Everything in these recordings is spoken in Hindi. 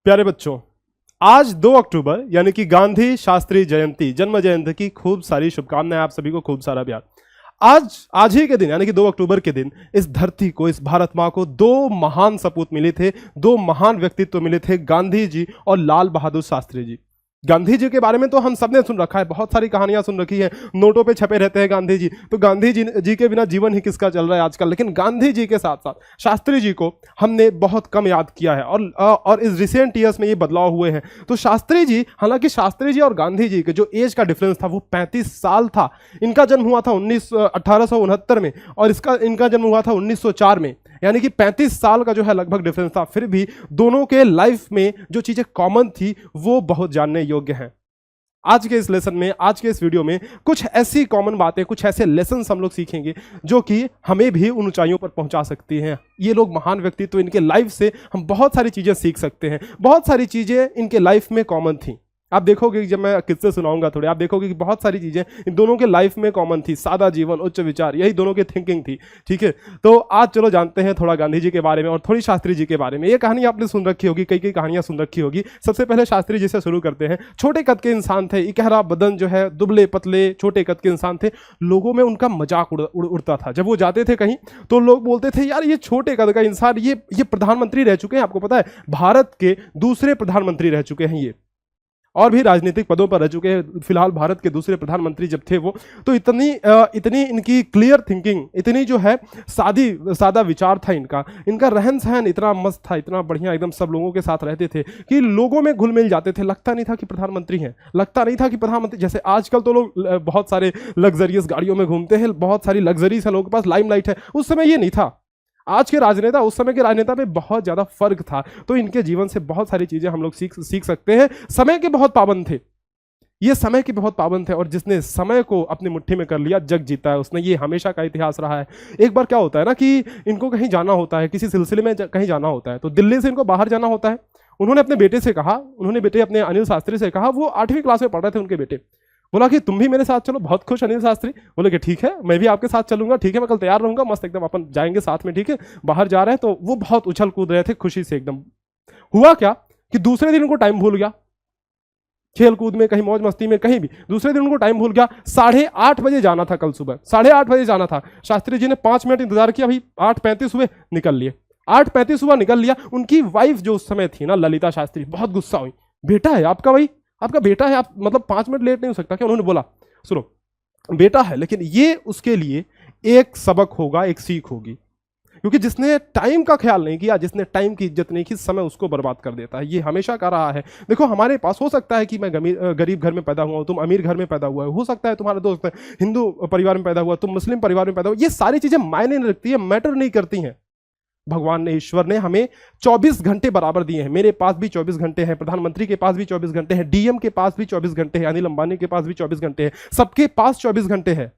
प्यारे बच्चों, आज 2 अक्टूबर यानी कि गांधी शास्त्री जयंती, जन्म जयंती की खूब सारी शुभकामनाएं आप सभी को, खूब सारा प्यार। आज ही के दिन यानी कि 2 अक्टूबर के दिन इस धरती को, इस भारत माँ को 2 महान सपूत मिले थे, 2 महान व्यक्तित्व मिले थे, गांधी जी और लाल बहादुर शास्त्री जी। गांधी जी के बारे में तो हम सबने सुन रखा है, बहुत सारी कहानियां सुन रखी है, नोटों पे छपे रहते हैं गांधी जी। तो गांधी जी के बिना जीवन ही किसका चल रहा है आजकल। लेकिन गांधी जी के साथ साथ शास्त्री जी को हमने बहुत कम याद किया है और इस रिसेंट ईयर्स में ये बदलाव हुए हैं। तो शास्त्री जी, हालांकि शास्त्री जी और गांधी जी के जो एज का डिफरेंस था वो 35 साल था। इनका जन्म हुआ था 1869 में और इनका जन्म हुआ था 1904 में, यानी कि 35 साल का जो है लगभग डिफरेंस था। फिर भी दोनों के लाइफ में जो चीजें कॉमन थी वो बहुत जानने योग्य हैं। आज के इस लेसन में, आज के इस वीडियो में कुछ ऐसी कॉमन बातें, कुछ ऐसे लेसन हम लोग सीखेंगे जो कि हमें भी उन ऊंचाइयों पर पहुंचा सकती हैं। ये लोग महान व्यक्तित्व, तो इनके लाइफ से हम बहुत सारी चीजें सीख सकते हैं। बहुत सारी चीजें इनके लाइफ में कॉमन थी। आप देखोगे कि जब मैं किस्से सुनाऊंगा थोड़े, आप देखोगे कि बहुत सारी चीजें इन दोनों के लाइफ में कॉमन थी। सादा जीवन, उच्च विचार, यही दोनों की थिंकिंग थी। ठीक है, तो आज चलो जानते हैं थोड़ा गांधी जी के बारे में और थोड़ी शास्त्री जी के बारे में। ये कहानी आपने सुन रखी होगी, कई कहानियां सुन रखी होगी। सबसे पहले शास्त्री जी से शुरू करते हैं। छोटे कद के इंसान थे, इकहरा बदन जो है, दुबले पतले छोटे कद के इंसान थे। लोगों में उनका मजाक उड़ता था। जब वो जाते थे कहीं तो लोग बोलते थे, यार ये छोटे कद का इंसान, ये प्रधानमंत्री रह चुके हैं। आपको पता है, भारत के दूसरे प्रधानमंत्री रह चुके हैं ये, और भी राजनीतिक पदों पर रह चुके हैं। फिलहाल भारत के दूसरे प्रधानमंत्री जब थे वो, तो इतनी इनकी क्लियर थिंकिंग, इतनी जो है सादा विचार था इनका रहन सहन इतना मस्त था, इतना बढ़िया, एकदम सब लोगों के साथ रहते थे कि लोगों में घुल मिल जाते थे। लगता नहीं था कि प्रधानमंत्री हैं, लगता नहीं था कि प्रधानमंत्री, जैसे आजकल तो लोग बहुत सारे लग्जरियस गाड़ियों में घूमते हैं, बहुत सारी लग्जरीज है, लोगों के पास लाइमलाइट है। उस समय ये नहीं था। आज के राजनेता, उस समय के राजनेता में बहुत ज्यादा फर्क था। तो इनके जीवन से बहुत सारी चीजें हम लोग सीख सकते हैं। समय के बहुत पाबंद थे, ये समय के बहुत पाबंद थे, और जिसने समय को अपनी मुट्ठी में कर लिया जग जीता है उसने। ये हमेशा का इतिहास रहा है। एक बार क्या होता है ना कि इनको कहीं जाना होता है, किसी सिलसिले में कहीं जाना होता है, तो दिल्ली से इनको बाहर जाना होता है। उन्होंने अपने बेटे से कहा, अपने अनिल शास्त्री से कहा, वो 8वीं क्लास में पढ़ रहे थे उनके बेटे, बोला कि तुम भी मेरे साथ चलो। बहुत खुश अनिल शास्त्री, बोले कि ठीक है, मैं भी आपके साथ चलूंगा। ठीक है, मैं कल तैयार रहूंगा, मस्त एकदम, अपन जाएंगे साथ में। ठीक है, बाहर जा रहे हैं। तो वो बहुत उछल कूद रहे थे खुशी से एकदम। हुआ क्या कि दूसरे दिन उनको टाइम भूल गया, खेल कूद में, कहीं मौज मस्ती में, कहीं भी। दूसरे दिन उनको टाइम भूल गया। 8:30 बजे जाना था, कल सुबह 8:30 बजे जाना था। शास्त्री जी ने 5 मिनट इंतजार किया, भाई 8:35 हुए, निकल लिए। 8:35 हुआ, निकल लिया। उनकी वाइफ जो उस समय थी ना, ललिता शास्त्री, बहुत गुस्सा हुई। बेटा है आपका, भाई आपका बेटा है, आप मतलब 5 मिनट लेट नहीं हो सकता क्या? उन्होंने बोला, सुनो बेटा है, लेकिन ये उसके लिए एक सबक होगा, एक सीख होगी। क्योंकि जिसने टाइम का ख्याल नहीं किया, जिसने टाइम की इज्जत नहीं की, समय उसको बर्बाद कर देता है। ये हमेशा का रहा है। देखो, हमारे पास हो सकता है कि मैं गरीब घर में पैदा हुआ हूं, तुम अमीर घर में पैदा हुआ हो सकता है तुम्हारा दोस्त हिंदू परिवार में पैदा हुआ, तुम मुस्लिम परिवार में पैदा हुआ। ये सारी चीजें मायने नहीं रखती है, मैटर नहीं करती हैं। भगवान ने, ईश्वर ने हमें 24 घंटे बराबर दिए हैं। मेरे पास भी 24 घंटे हैं, प्रधानमंत्री के पास भी 24 घंटे हैं, डीएम के पास भी 24 घंटे हैं, अनिल अंबानी के पास भी 24 घंटे हैं, सबके पास 24 घंटे हैं।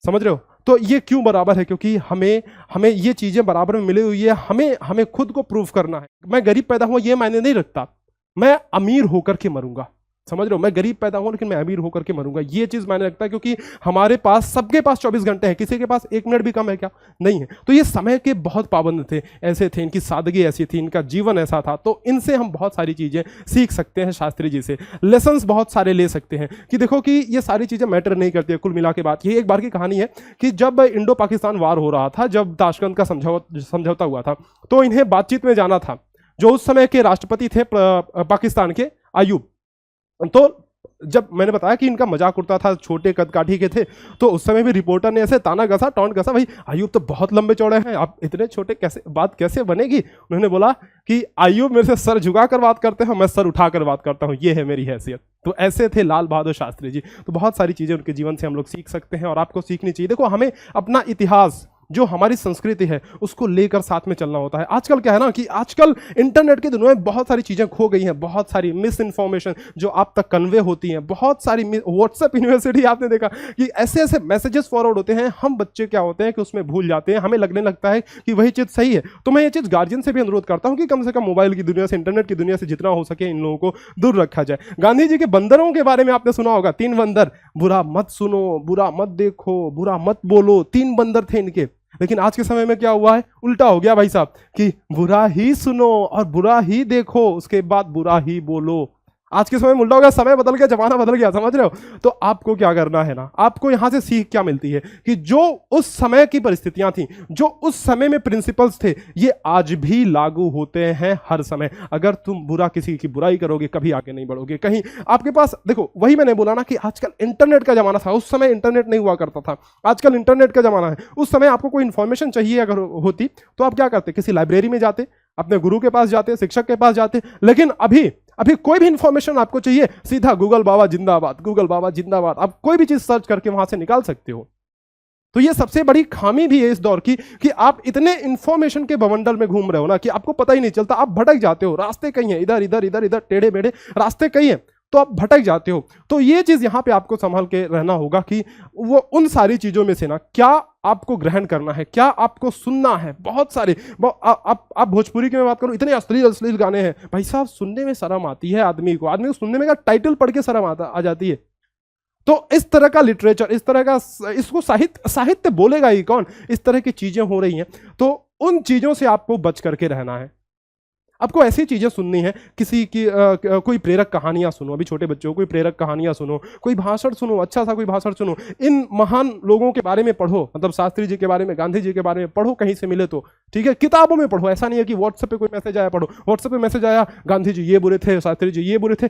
समझ रहे हो? तो ये क्यों बराबर है? क्योंकि हमें ये चीजें बराबर में मिली हुई है। हमें खुद को प्रूव करना है। मैं गरीब पैदा हुआ ये मायने नहीं रखता, मैं अमीर होकर के मरूंगा। समझ रहे हो? मैं गरीब पैदा हुआ लेकिन मैं अमीर होकर के मरूंगा, ये चीज मायने रखता है। क्योंकि हमारे पास, सबके पास 24 घंटे हैं, किसी के पास 1 मिनट भी कम है क्या? नहीं है। तो ये समय के बहुत पाबंद थे, ऐसे थे, इनकी सादगी ऐसी थी, इनका जीवन ऐसा था। तो इनसे हम बहुत सारी चीजें सीख सकते हैं। शास्त्री जी से लेसन्स बहुत सारे ले सकते हैं कि देखो कि ये सारी चीजें मैटर नहीं करती है। कुल मिला के बात ये एक बार की कहानी है कि जब इंडो पाकिस्तान वार हो रहा था, जब ताशकंद का समझौता हुआ था, तो इन्हें बातचीत में जाना था। जो उस समय के राष्ट्रपति थे पाकिस्तान के, अयूब, तो जब मैंने बताया कि इनका मजाक उड़ता था, छोटे कद काठी के थे, तो उस समय भी रिपोर्टर ने ऐसे ताना घसा, टॉन्ट घसा, भाई अयूब तो बहुत लंबे चौड़े हैं, आप इतने छोटे कैसे, बात कैसे बनेगी? उन्होंने बोला कि अयूब मेरे से सर झुका कर बात करते हैं, मैं सर उठा कर बात करता हूं, ये है मेरी हैसियत। तो ऐसे थे लाल बहादुर शास्त्री जी। तो बहुत सारी चीजें उनके जीवन से हम लोग सीख सकते हैं और आपको सीखनी चाहिए। देखो, हमें अपना इतिहास, जो हमारी संस्कृति है, उसको लेकर साथ में चलना होता है। आजकल क्या है ना कि आजकल इंटरनेट की दुनिया में बहुत सारी चीजें खो गई हैं, बहुत सारी मिस इन्फॉर्मेशन जो आप तक कन्वे होती हैं, बहुत सारी व्हाट्सएप यूनिवर्सिटी आपने देखा कि ऐसे ऐसे मैसेजेस फॉरवर्ड होते हैं। हम बच्चे क्या होते हैं कि उसमें भूल जाते हैं, हमें लगने लगता है कि वही चीज सही है। तो मैं ये चीज गार्जियन से भी अनुरोध करता हूं कि कम से कम मोबाइल की दुनिया से, इंटरनेट की दुनिया से जितना हो सके इन लोगों को दूर रखा जाए। गांधी जी के बंदरों के बारे में आपने सुना होगा, 3 बंदर, बुरा मत सुनो, बुरा मत देखो, बुरा मत बोलो, 3 बंदर थे इनके। लेकिन आज के समय में क्या हुआ है, उल्टा हो गया भाई साहब, कि बुरा ही सुनो और बुरा ही देखो, उसके बाद बुरा ही बोलो। आज के समय में उल्टा हो गया, समय बदल गया, जमाना बदल गया, समझ रहे हो। तो आपको क्या करना है ना, आपको यहां से सीख क्या मिलती है कि जो उस समय की परिस्थितियां थी, जो उस समय में प्रिंसिपल्स थे, ये आज भी लागू होते हैं हर समय। अगर तुम बुरा किसी की बुराई करोगे, कभी आगे नहीं बढ़ोगे। कहीं आपके पास देखो, वही मैंने बोला ना कि आजकल इंटरनेट का जमाना था, उस समय इंटरनेट नहीं हुआ करता था, आजकल इंटरनेट का जमाना है। उस समय आपको कोई इंफॉर्मेशन चाहिए अगर होती तो आप क्या करते, किसी लाइब्रेरी में जाते, अपने गुरु के पास जाते, शिक्षक के पास जाते। लेकिन अभी कोई भी इंफॉर्मेशन आपको चाहिए, सीधा गूगल बाबा जिंदाबाद, गूगल बाबा जिंदाबाद, आप कोई भी चीज सर्च करके वहां से निकाल सकते हो। तो ये सबसे बड़ी खामी भी है इस दौर की कि आप इतने इंफॉर्मेशन के बवंडर में घूम रहे हो ना कि आपको पता ही नहीं चलता, आप भटक जाते हो, रास्ते कहीं है, इधर इधर इधर इधर टेढ़े मेढ़े रास्ते कहीं है, तो आप भटक जाते हो। तो ये चीज यहां पे आपको संभाल के रहना होगा कि वो उन सारी चीजों में से ना क्या आपको ग्रहण करना है, क्या आपको सुनना है। बहुत सारे आप भोजपुरी की मैं बात करूं, इतने अश्लील अश्लील गाने हैं भाई साहब, सुनने में शर्म आती है आदमी को सुनने में, का टाइटल पढ़ के शर्म आ जाती है। तो इस तरह का लिटरेचर, इस तरह का, इसको साहित्य बोलेगा ही कौन, इस तरह की चीजें हो रही हैं। तो उन चीजों से आपको बच करके रहना है। आपको ऐसी चीजें सुननी है, किसी की कोई प्रेरक कहानियां सुनो, अभी छोटे बच्चों को कोई प्रेरक कहानियां सुनो, कोई भाषण सुनो, अच्छा सा कोई भाषण सुनो, इन महान लोगों के बारे में पढ़ो, मतलब शास्त्री जी के बारे में, गांधी जी के बारे में पढ़ो, कहीं से मिले तो ठीक है, किताबों में पढ़ो। ऐसा नहीं है कि व्हाट्सएप पे कोई मैसेज आया पढ़ो, व्हाट्सएप पे मैसेज आया गांधी जी ये बुरे थे, शास्त्री जी ये बुरे थे,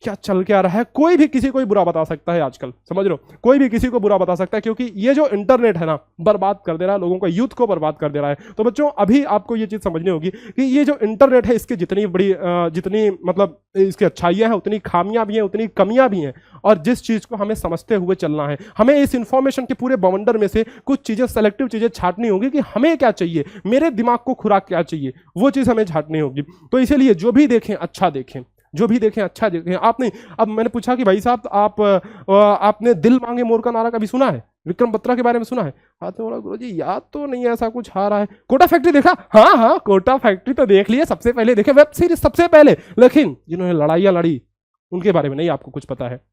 क्या चल क्या रहा है। कोई भी किसी को बुरा बता सकता है आजकल, समझ लो, कोई भी किसी को बुरा बता सकता है, क्योंकि ये जो इंटरनेट है ना, बर्बाद कर दे रहा है लोगों का, यूथ को बर्बाद कर दे रहा है। तो बच्चों अभी आपको ये चीज समझनी होगी कि ये जो इंटरनेट है, इसकी जितनी बड़ी जितनी मतलब इसकी अच्छाइयां हैं, उतनी खामियां भी हैं, उतनी कमियां भी हैं। और जिस चीज को हमें समझते हुए चलना है, हमें इस इंफॉर्मेशन के पूरे बवंडर में से कुछ चीजें, सेलेक्टिव चीजें छांटनी होगी कि हमें क्या चाहिए, मेरे दिमाग को खुराक क्या चाहिए, वो चीज हमें छांटनी होगी। तो इसीलिए जो भी देखें अच्छा देखें, जो भी देखें अच्छा देखें। आप नहीं, अब मैंने पूछा कि भाई साहब आपने दिल मांगे मोर का नारा कभी सुना है, विक्रम बत्रा के बारे में सुना है? हाँ, तो बोला गुरुजी याद तो नहीं है, ऐसा कुछ आ रहा है। कोटा फैक्ट्री देखा? हाँ हाँ, कोटा फैक्ट्री तो देख लिया, सबसे पहले देखे, वेब सीरीज सबसे पहले। लेकिन जिन्होंने लड़ाइयाँ लड़ी उनके बारे में नहीं आपको कुछ पता है।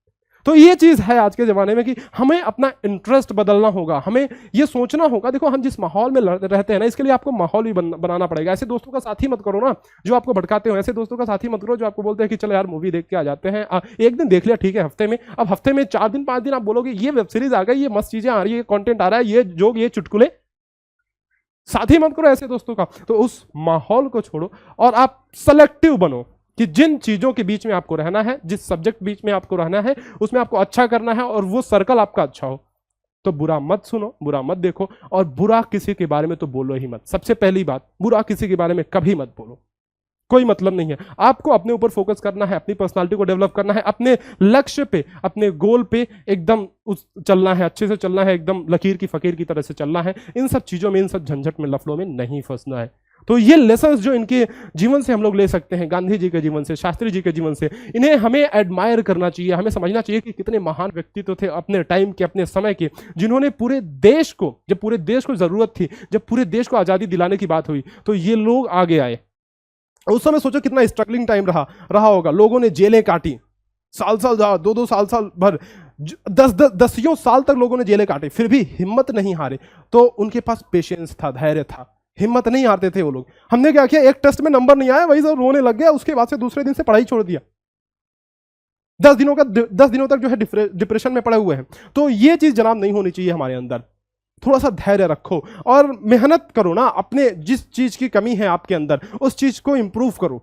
तो ये चीज है आज के जमाने में कि हमें अपना इंटरेस्ट बदलना होगा, हमें ये सोचना होगा। देखो हम जिस माहौल में रहते हैं ना, इसके लिए आपको माहौल भी बनाना पड़ेगा। ऐसे दोस्तों का साथ ही मत करो ना जो आपको भटकाते हो, ऐसे दोस्तों का साथ ही मत करो जो आपको बोलते हैं कि चलो यार मूवी देख के आ जाते हैं, एक दिन देख लिया ठीक है, हफ्ते में, अब हफ्ते में 4 दिन 5 दिन आप बोलोगे ये वेब सीरीज आ गई, ये मस्त चीजें आ रही है, कंटेंट आ रहा है, ये जोक, ये चुटकुले, साथ ही मत करो ऐसे दोस्तों का। तो उस माहौल को छोड़ो और आप सेलेक्टिव बनो कि जिन चीजों के बीच में आपको रहना है, जिस सब्जेक्ट बीच में आपको रहना है, उसमें आपको अच्छा करना है और वो सर्कल आपका अच्छा हो। तो बुरा मत सुनो, बुरा मत देखो, और बुरा किसी के बारे में तो बोलो ही मत। सबसे पहली बात, बुरा किसी के बारे में कभी मत बोलो, कोई मतलब नहीं है। आपको अपने ऊपर फोकस करना है, अपनी पर्सनालिटी को डेवलप करना है, अपने लक्ष्य पे, अपने गोल पे एकदम चलना है, अच्छे से चलना है, एकदम लकीर की फकीर की तरह से चलना है। इन सब चीजों में, इन सब झंझट में, लफड़ों में नहीं फंसना है। तो ये लेसन्स जो इनके जीवन से हम लोग ले सकते हैं, गांधी जी के जीवन से, शास्त्री जी के जीवन से, इन्हें हमें एडमायर करना चाहिए। हमें समझना चाहिए कि कितने महान व्यक्तित्व थे अपने टाइम के, अपने समय के, जिन्होंने पूरे देश को, जब पूरे देश को जरूरत थी, जब पूरे देश को आजादी दिलाने की बात हुई, तो ये लोग आगे आए। उस समय सोचो कितना स्ट्रगलिंग टाइम रहा होगा। लोगों ने जेलें काटी, साल 2 साल भर, 10 साल तक लोगों ने जेलें काटी, फिर भी हिम्मत नहीं हारे। तो उनके पास पेशेंस था, धैर्य था, हिम्मत नहीं हारते थे वो लोग। हमने क्या किया, एक टेस्ट में नंबर नहीं आया, वही सब रोने लग गया, उसके बाद से दूसरे दिन से पढ़ाई छोड़ दिया। 10 दिनों तक जो है डिप्रेशन में पड़े हुए हैं। तो ये चीज जनाब नहीं होनी चाहिए हमारे अंदर। थोड़ा सा धैर्य रखो और मेहनत करो ना, अपने जिस चीज की कमी है आपके अंदर, उस चीज को इंप्रूव करो,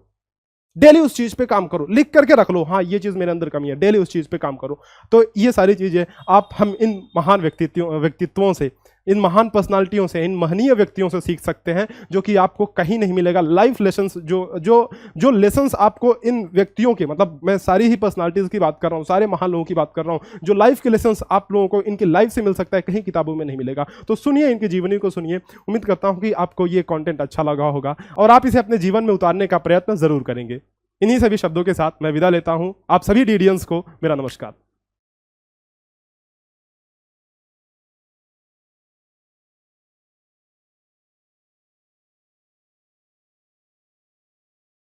डेली उस चीज पे काम करो, लिख करके रख लो, हाँ ये चीज मेरे अंदर कमी है, डेली उस चीज पे काम करो। तो ये सारी चीजें हम इन महान व्यक्तित्वों से, इन महान पर्सनालिटियों से, इन महनीय व्यक्तियों से सीख सकते हैं, जो कि आपको कहीं नहीं मिलेगा। लाइफ लेसन्स जो लेसन्स आपको इन व्यक्तियों के, मतलब मैं सारी ही पर्सनालिटीज की बात कर रहा हूँ, सारे महान लोगों की बात कर रहा हूँ, जो लाइफ के लेसन्स आप लोगों को इनकी लाइफ से मिल सकता है, कहीं किताबों में नहीं मिलेगा। तो सुनिए, इनकी जीवनी को सुनिए। उम्मीद करता हूँ कि आपको ये कॉन्टेंट अच्छा लगा होगा और आप इसे अपने जीवन में उतारने का प्रयत्न जरूर करेंगे। इन्हीं सभी शब्दों के साथ मैं विदा लेता हूँ। आप सभी डीडियंस को मेरा नमस्कार।